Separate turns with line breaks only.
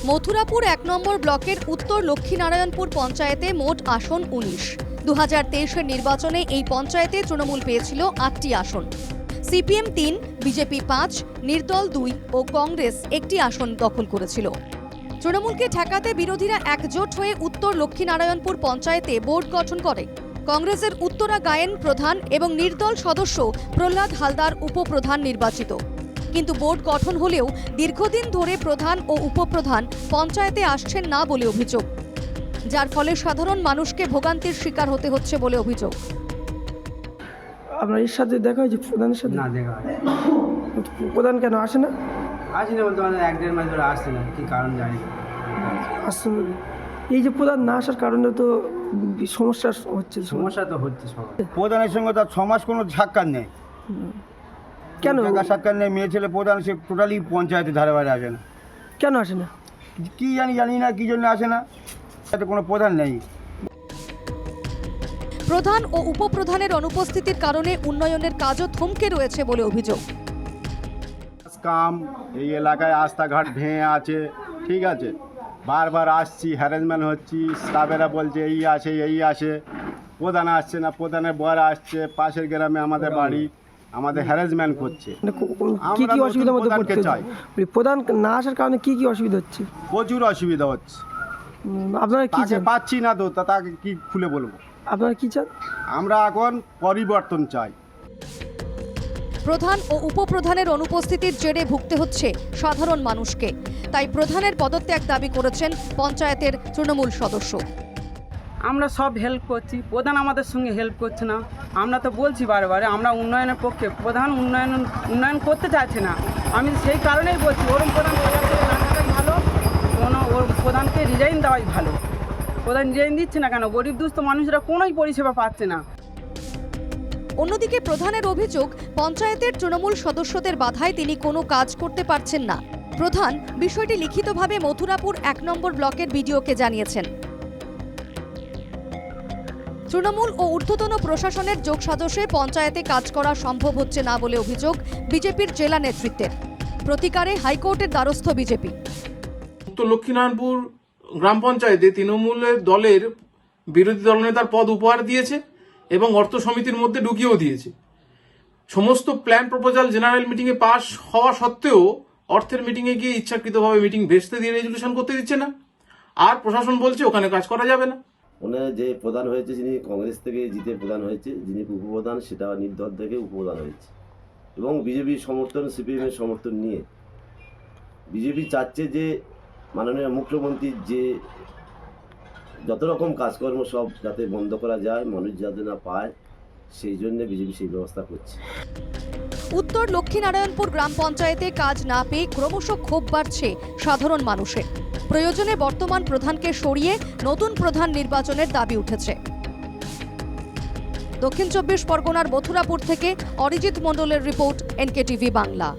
মথুরাপুর ১ নম্বর ব্লকের উত্তর লক্ষ্মীনারায়ণপুর পঞ্চায়েতে মোট আসন ১৯। ২০২৩-এর নির্বাচনে এই পঞ্চায়েতে তৃণমূল পেয়েছিল ৮টি আসন। সিপিএম ৩, বিজেপি ৫, নির্দল ২ ও কংগ্রেস ১টি আসন দখল করেছিল। তৃণমূলকে ঠেকাতে বিরোধীরা একজোট হয়ে উত্তর লক্ষ্মীনারায়ণপুর পঞ্চায়েতে বোর্ড গঠন করে। কংগ্রেসের উত্তরা গায়েন প্রধান এবং নির্দল সদস্য প্রহ্লাদ হালদার উপপ্রধান নির্বাচিত। কিন্তু বোর্ড গঠন হলেও দীর্ঘদিন ধরে প্রধান ও উপপ্রধান পঞ্চায়েতে আসছেন না বলে অভিযোগ, যার ফলে সাধারণ মানুষকে ভোগান্তির শিকার হতে হচ্ছে বলে অভিযোগ।
আপনার এর সাথে দেখা হয়েছে প্রধানের সাথে?
না, দেখা হয়
প্রধান কেন আসে না?
আসি না বলতে মানে ১-১.৫ মাস ধরে আসছে না, কি কারণ জানি না।
আসছে না। এই যে প্রধান না আসার কারণে তো সমস্যা হচ্ছে।
সমস্যা তো হচ্ছে সবার।
প্রধানের সঙ্গে তার 6 মাস কোনো সাক্ষাৎ নেই।
কেন
দেখা সাক্ষাৎ নেই, মেয়ে ছেলে প্রধান সে টোটালি পঞ্চায়েতে ধারে বাইরে আসে না।
কেন আসে না?
কি জানি না কি জন্য আসে না, তাতে কোনো প্রধান নেই।
প্রধান ও উপপ্রধানের অনুপস্থিতির কারণে উন্নয়নের কাজও থমকে রয়েছে বলে অভিযোগ।
কাম এই এলাকায় রাস্তাঘাট ভেঙে আছে, ঠিক আছে, বারবার আসছি, হ্যারাসমেন্ট হচ্ছি, স্টাফেরা বলছে এই আসে, প্রধান আসছে না, প্রধানের বর আসছে, পাশের গ্রামে আমাদের বাড়ি, আমাদের হ্যারাসমেন্ট করছে।
মানে কি কি অসুবিধার মধ্যে পড়তে
চাই?
প্রধান না আসার কারণে কি কি অসুবিধা হচ্ছে?
প্রচুর অসুবিধা হচ্ছে।
আপনারা কি
তাকে
চান?
পাচ্ছি না তো তাকে কি খুলে বলবো?
আপনারা কি চান?
আমরা এখন পরিবর্তন চাই।
প্রধান ও উপপ্রধানের অনুপস্থিতির জেরে ভুগতে হচ্ছে সাধারণ মানুষকে, তাই প্রধানের পদত্যাগ দাবি করেছেন পঞ্চায়েতের তৃণমূল সদস্য।
আমরা সব হেল্প করছি, প্রধান আমাদের সঙ্গে হেল্প করছে না। আমরা তো বলছি বারবার আমরা উন্নয়নের পক্ষে, প্রধান উন্নয়ন করতে চাইছে না। আমি সেই কারণেই বলছি ওরম প্রধান ভালো, ওর প্রধানকে রিজাইন দেওয়াই ভালো। প্রধান রিজাইন দিচ্ছে না কেন? গরিব দুস্থ মানুষরা কোনোই পরিষেবা পাচ্ছে না।
অন্যদিকে প্রধানের অভিযোগ, পঞ্চায়েতের তৃণমূল সদস্যদের বাধায় তিনি কোনো কাজ করতে পারছেন না। প্রধান বিষয়টি লিখিতভাবে মথুরাপুর ১ নম্বর ব্লকের বিডিওকে জানিয়েছেন। তৃণমূল ও ঊর্ধ্বতন প্রশাসনের যোগসাজশে পঞ্চায়েতে কাজ করা সম্ভব হচ্ছে না বলে অভিযোগ বিজেপির জেলা নেতৃত্বের। প্রতিকারে হাইকোর্টের দ্বারস্থ বিজেপি।
উত্তর লক্ষ্মীনারায়ণপুর গ্রাম পঞ্চায়েতে তৃণমূলের দলের বিরোধী দলনেতার পদ উপহার দিয়েছে এবং অর্থ সমিতির মধ্যে ঢুকিয়েও দিয়েছে। সমস্ত প্ল্যান প্রপোজাল জেনারেল মিটিংয়ে পাশ হওয়া সত্ত্বেও অর্থের মিটিংয়ে গিয়ে ইচ্ছাকৃতভাবে মিটিং ভেস্তে দিয়ে রেজলিউশন করতে দিচ্ছে না। আর প্রশাসন বলছে ওখানে কাজ করা যাবে না।
ওনার যে প্রধান হয়েছে, যিনি কংগ্রেস থেকে জিতে প্রধান হয়েছে, যিনি উপপ্রধান সেটা নির্দল থেকে উপপ্রধান হয়েছে এবং বিজেপির সমর্থন, সিপিএমের সমর্থন নিয়ে বিজেপি চাচ্ছে যে মাননীয় মুখ্যমন্ত্রীর যে যত রকম কাজকর্ম সব যাতে বন্ধ করা যায়, মানুষ যাতে না পায়, সেই জন্য বিজেপি সেই ব্যবস্থা করছে।
উত্তর লক্ষ্মীনারায়ণপুর গ্রাম পঞ্চায়েতে কাজ না পেয়ে ক্রমশ ক্ষোভ বাড়ছে সাধারণ মানুষের। প্রয়োজনে বর্তমান প্রধানকে সরিয়ে নতুন প্রধান নির্বাচনের দাবি উঠেছে। দক্ষিণ ২৪ পরগনার মথুরাপুর থেকে অরিজিৎ মণ্ডলের রিপোর্ট, NKTV বাংলা।